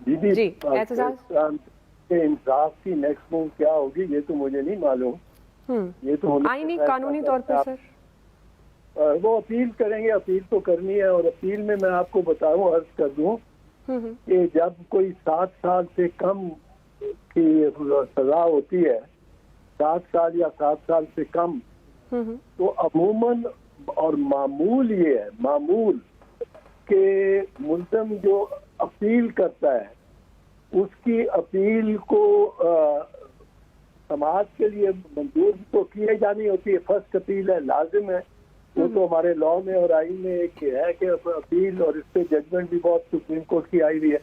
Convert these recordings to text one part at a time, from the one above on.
दीदी जी एतजाज इंसाफ की next move क्या होगी ये तो मुझे नहीं मालूम। ये तो आईनी कानूनी तौर पर सर वो अपील करेंगे, अपील तो करनी है। और अपील में मैं आपको बताऊं, अर्ज कर दूं कि जब कोई 7 साल से कम की सजा होती है, 7 साल या 7 साल से कम, तो अमूमन और मामूल ये है, मामूल के मुल्ज़िम जो अपील करता है उसकी अपील को समाज के लिए मंजूर तो की जानी होती है। फर्स्ट अपील है, लाजिम है, वो तो हमारे लॉ में और आइन में एक है कि अपील, और इस पे जजमेंट भी बहुत सुप्रीम कोर्ट की आई हुई है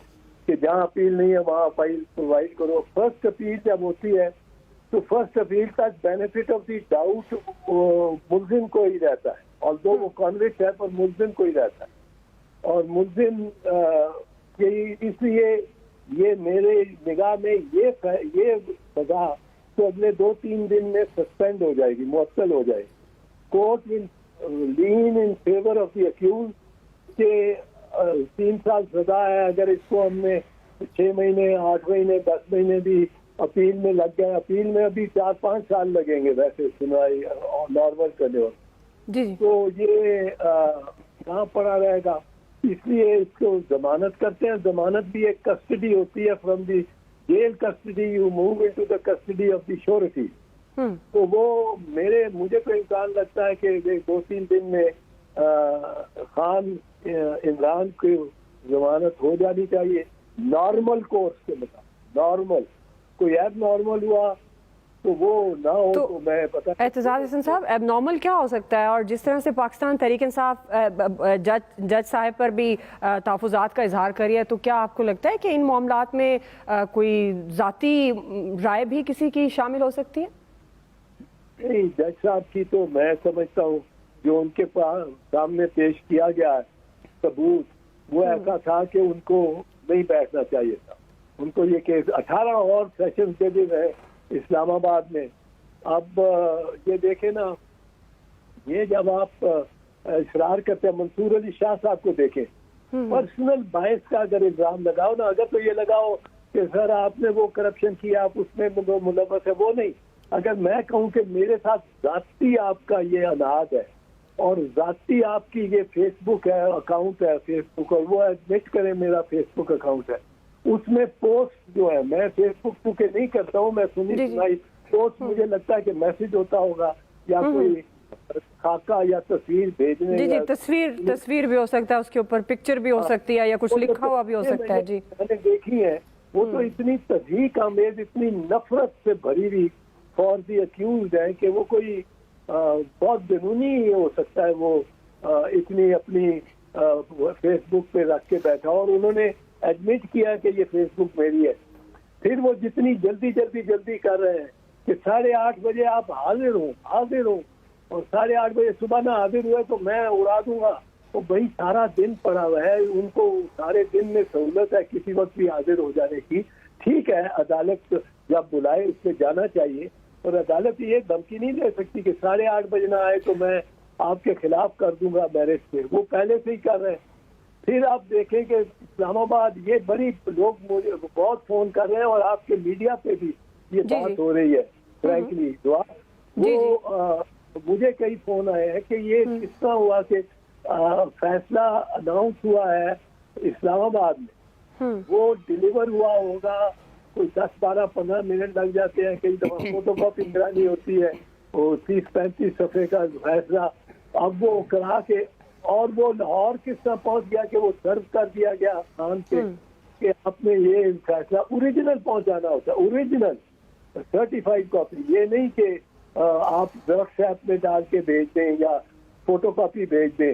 कि जहाँ अपील नहीं है वहाँ अपील प्रोवाइड करो। फर्स्ट अपील जब होती है तो फर्स्ट अपील तक बेनिफिट ऑफ द डाउट मुल्जिम को ही रहता है, और दो वो कॉन्विक्ट है पर मुल्जिम को ही रहता है। और मुल्जिम इसलिए ये मेरे निगाह में ये सजा तो अगले 2-3 दिन में सस्पेंड हो जाएगी, मुअत्तल हो जाएगी। Court will lean in favour of the accuse के 3 साल सजा है, अगर इसको हमने 6 महीने, 8 महीने, 10 महीने भी अपील में लग गए, अपील में अभी 4-5 साल लगेंगे वैसे सुनवाई नॉर्मल करने और तो ये कहाँ पड़ा रहेगा। इसलिए इसको जमानत करते हैं। जमानत भी एक कस्टडी होती है, from the jail custody you move into the custody of the surety. तो वो मुझे तो इम्कान लगता है कि 2-3 दिन में खान इमरान की जमानत हो जानी चाहिए नॉर्मल कोर्स के मुताबिक। नॉर्मल कोई एब नॉर्मल हुआ तो वो ना हो तो मैं पता एतजाज हसन साहब एबनॉर्मल क्या हो सकता है? और जिस तरह से पाकिस्तान तहरीक इंसाफ जज साहब पर भी तहफ़्फ़ुज़ात का इजहार करी है, तो क्या आपको लगता है कि इन मामलात में कोई ज़ाती राय भी किसी की शामिल हो सकती है? नहीं, जज साहब की तो मैं समझता हूँ जो उनके पास सामने पेश किया गया सबूत वो ऐसा था कि उनको नहीं बैठना चाहिए था। उनको ये केस 18 और सेशन दे दी गए इस्लामाबाद में। अब ये देखे ना, ये जब आप इसरार करते हैं, मंसूर अली शाह साहब को देखें, पर्सनल बायस का अगर इल्जाम लगाओ ना, अगर तो ये लगाओ कि सर आपने वो करप्शन किया, आप उसमें मुलव्वस है, वो नहीं। अगर मैं कहूँ कि मेरे साथ जाती आपका ये अनाद है और जाती आपकी ये फेसबुक है, अकाउंट है फेसबुक, और वो एडमिट करें मेरा फेसबुक अकाउंट है, उसमें पोस्ट जो है, मैं फेसबुक के नहीं करता हूँ, मैं सुनाई पोस्ट मुझे लगता है कि मैसेज होता होगा या कोई खाका या तस्वीर भेजने। जी तस्वीर भी हो सकता है, उसके ऊपर पिक्चर भी हो सकती है या कुछ लिखा हुआ भी हो सकता है। जी मैंने देखी है वो तो इतनी तज़हीक आमेज, इतनी नफरत से भरी हुई फॉर दी अक्यूज्ड है कि वो कोई बहुत जुनूनी हो सकता है वो इतनी अपनी फेसबुक पे रख के बैठा, और उन्होंने एडमिट किया कि ये फेसबुक मेरी है। फिर वो जितनी जल्दी कर रहे हैं कि 8:30 बजे आप हाजिर हो, और 8:30 बजे सुबह ना हाजिर हुए तो मैं उड़ा दूंगा। तो भाई सारा दिन पड़ा हुआ है, उनको सारे दिन में सहूलत है किसी वक्त भी हाजिर हो जाने की। ठीक है, अदालत जब बुलाए उसमें जाना चाहिए, और अदालत ये धमकी नहीं दे सकती कि 8:30 बजे ना आए तो मैं आपके खिलाफ कर दूंगा मैरिज पे। वो पहले से ही कर रहे हैं। फिर आप देखें कि इस्लामाबाद ये बड़ी लोग मुझे बहुत फोन कर रहे हैं, और आपके मीडिया पे भी ये बात हो रही है फ्रैंकली दुआ। वो मुझे कई फोन आए हैं कि ये किस तरह हुआ कि फैसला अनाउंस हुआ है इस्लामाबाद में, वो डिलीवर हुआ होगा, कोई 10-12-15 मिनट लग जाते हैं, कई दफा फोटोकॉपी करानी होती है, वो 30-35 सफ़े का फैसला। अब वो करा के, और वो लाहौर किस तरह पहुंच गया कि वो सर्व कर दिया गया खान पे कि आपने ये फैसला ओरिजिनल पहुंचाना होता है, ओरिजिनल सर्टिफाइड कॉपी, ये नहीं कि आप व्हाट्सएप में डाल के भेज दें या फोटोकॉपी भेज दें।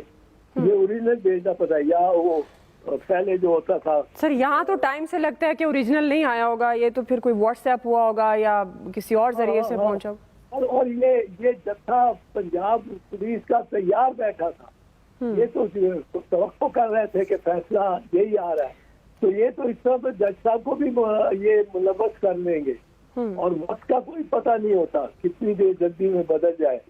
ये ओरिजिनल भेजना पड़ता है, या वो पहले जो होता था। सर यहाँ तो टाइम से लगता है कि ओरिजिनल नहीं आया होगा, ये तो फिर कोई व्हाट्सएप हुआ होगा या किसी और जरिए से पहुंचा। और ये जत्था पंजाब पुलिस का तैयार बैठा था, ये तो तवक्को कर रहे थे कि फैसला यही आ रहा है, तो ये तो इस तरह तो जज साहब को भी ये मुलव्वस कर लेंगे, और वक्त का कोई पता नहीं होता कितनी देर जल्दी में बदल जाए।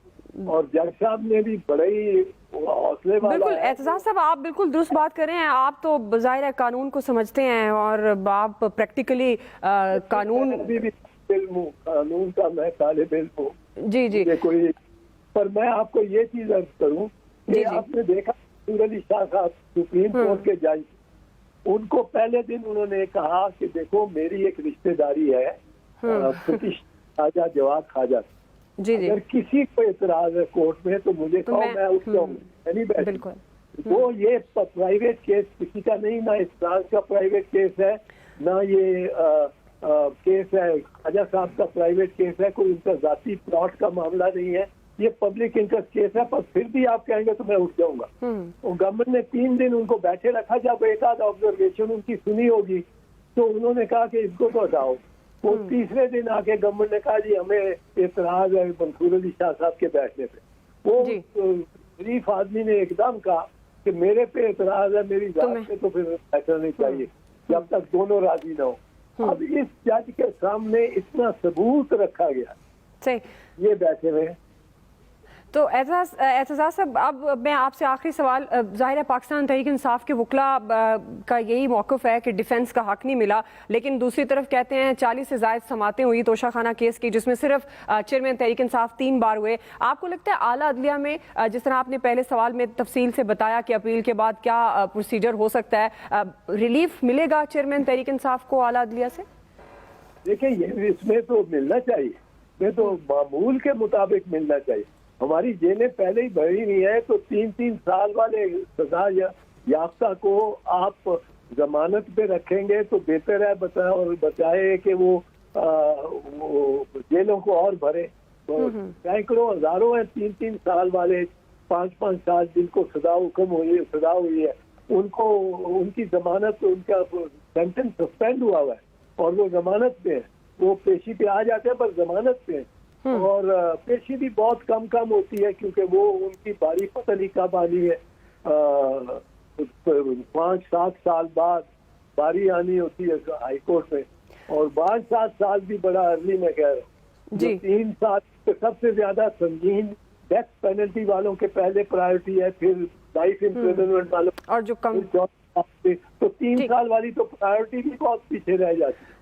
और जज साहब ने भी बड़े ही हौसले वाला बिल्कुल है। एतजाज साहब, आप बिल्कुल दुरुस्त बात कर रहे हैं। आप तो ज़ाहिर है कानून को समझते हैं और आप प्रैक्टिकली कानून कानून का मैं तालिब इल्म हूँ। जी जी कोई, पर मैं आपको ये चीज अर्ज करूँ कि आपने देखा मंसूर अली शाह साहब सुप्रीम कोर्ट के जज, उनको पहले दिन उन्होंने कहा कि देखो मेरी एक रिश्तेदारी है ख्वाजा जवाद ख्वाजा, अगर किसी को इतराज है कोर्ट में तो मुझे कहो, मैं उठ जाऊंगा, नहीं बैठ। वो ये प्राइवेट केस किसी का नहीं, ना इस फ्रांस का प्राइवेट केस है, ना ये केस है ख्वाजा साहब का प्राइवेट केस है, कोई उनका जाती प्लॉट का मामला नहीं है, ये पब्लिक इंटरेस्ट केस है। पर फिर भी आप कहेंगे तो मैं उठ जाऊंगा। और गवर्नमेंट ने 3 दिन उनको बैठे रखा, जब एक आध ऑब्जर्वेशन उनकी सुनी होगी तो उन्होंने कहा कि इसको तो हटाओ। वो तीसरे दिन आके गवर्नमेंट ने कहा जी हमें एतराज है मंसूर अली शाह साहब के बैठने पे। वो शरीफ आदमी ने एकदम कहा कि मेरे पे एतराज है, मेरी जात पे तो फिर बैठना नहीं चाहिए जब तक दोनों राजी ना हो। अब इस जज के सामने इतना सबूत रखा गया, ये बैठे हुए। तो एतजाज साहब, अब मैं आपसे आखिरी सवाल, जाहिर है पाकिस्तान तहरीक इंसाफ के वकला का यही मौक़िफ़ है कि डिफेंस का हक नहीं मिला, लेकिन दूसरी तरफ कहते हैं 40 से ज़ायद समातें हुई तोशाखाना केस की, जिसमें सिर्फ चेयरमैन तहरीक इंसाफ 3 बार हुए। आपको लगता है आला अदलिया में, जिस तरह आपने पहले सवाल में तफसील से बताया कि अपील के बाद क्या प्रोसीजर हो सकता है, रिलीफ मिलेगा चेयरमैन तहरीक इंसाफ को आला अदलिया से? देखिए ये इसमें तो मिलना चाहिए, ये तो मामूल के मुताबिक मिलना चाहिए। हमारी जेलें पहले ही भरी हुई है, तो 3-3 साल वाले सजा याफ्ता को आप जमानत पे रखेंगे तो बेहतर है बचाए कि वो जेलों को और भरे। तो सैकड़ों हजारों हैं 3-3 साल वाले, 5-5 साल जिनको सजा हुई है, उनको उनकी जमानत, उनका सेंटेंस सस्पेंड हुआ है और वो जमानत पे है। वो पेशी पे आ जाते हैं पर जमानत पे है, और पेशी भी बहुत कम होती है क्योंकि वो उनकी बारी पता नहीं कब आनी है। 5-7 साल बाद बारी आनी होती है हाई कोर्ट में, और 5-7 साल भी बड़ा अर्ली में कह रहा हूँ। 3 साल तो सबसे ज्यादा संगीन डेथ पेनल्टी वालों के पहले प्रायोरिटी है, फिर लाइफ इम्प्रिजनमेंट वालों, और जो कम तो 3 साल वाली तो प्रायोरिटी भी बहुत पीछे रह जाती है।